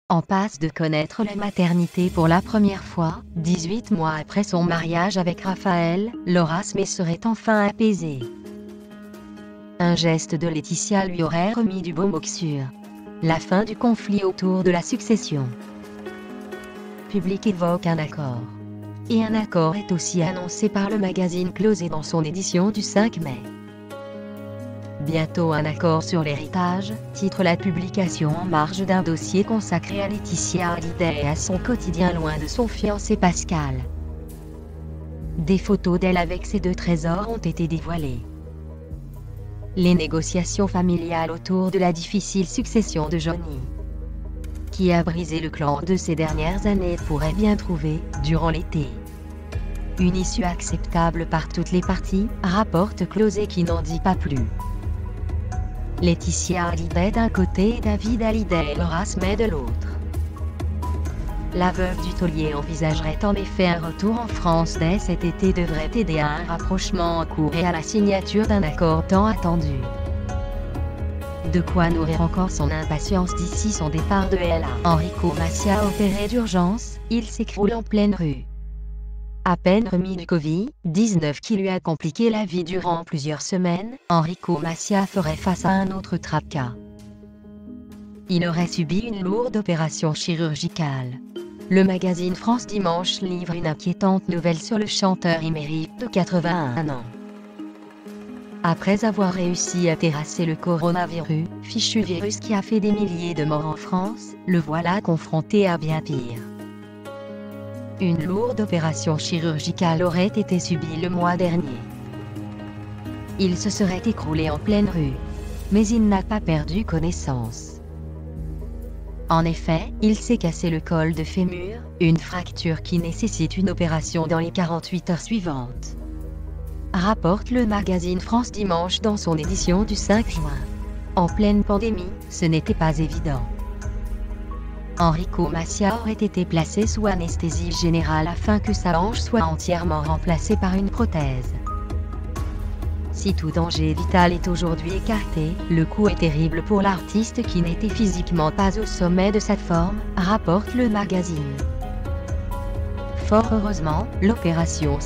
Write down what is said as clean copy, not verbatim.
En passe de connaître la maternité pour la première fois, 18 mois après son mariage avec Raphaël, Laura Smé serait enfin apaisée. Un geste de Laetitia lui aurait remis du baume au cœur. La fin du conflit autour de la succession. Public évoque un accord. Et un accord est aussi annoncé par le magazine Closet dans son édition du 5 mai. Bientôt un accord sur l'héritage, titre la publication en marge d'un dossier consacré à Laetitia Hallyday et à son quotidien loin de son fiancé Pascal. Des photos d'elle avec ses deux trésors ont été dévoilées. Les négociations familiales autour de la difficile succession de Johnny, qui a brisé le clan de ces dernières années, pourraient bien trouver, durant l'été, une issue acceptable par toutes les parties, rapporte Closet qui n'en dit pas plus. Laetitia Hallyday d'un côté et David Hallyday et Laura Smé de l'autre. La veuve du taulier envisagerait en effet un retour en France dès cet été, devrait aider à un rapprochement en cours et à la signature d'un accord tant attendu. De quoi nourrir encore son impatience d'ici son départ de LA. Enrico Macias opéré d'urgence, il s'écroule en pleine rue. À peine remis du Covid-19 qui lui a compliqué la vie durant plusieurs semaines, Enrico Macias ferait face à un autre tracas. Il aurait subi une lourde opération chirurgicale. Le magazine France Dimanche livre une inquiétante nouvelle sur le chanteur émérite de 81 ans. Après avoir réussi à terrasser le coronavirus, fichu virus qui a fait des milliers de morts en France, le voilà confronté à bien pire. Une lourde opération chirurgicale aurait été subie le mois dernier. Il se serait écroulé en pleine rue. Mais il n'a pas perdu connaissance. En effet, il s'est cassé le col de fémur, une fracture qui nécessite une opération dans les 48 heures suivantes. Rapporte le magazine France Dimanche dans son édition du 5 juin. En pleine pandémie, ce n'était pas évident. Enrico Macias aurait été placé sous anesthésie générale afin que sa hanche soit entièrement remplacée par une prothèse. Si tout danger vital est aujourd'hui écarté, le coup est terrible pour l'artiste qui n'était physiquement pas au sommet de sa forme, rapporte le magazine. Fort heureusement, l'opération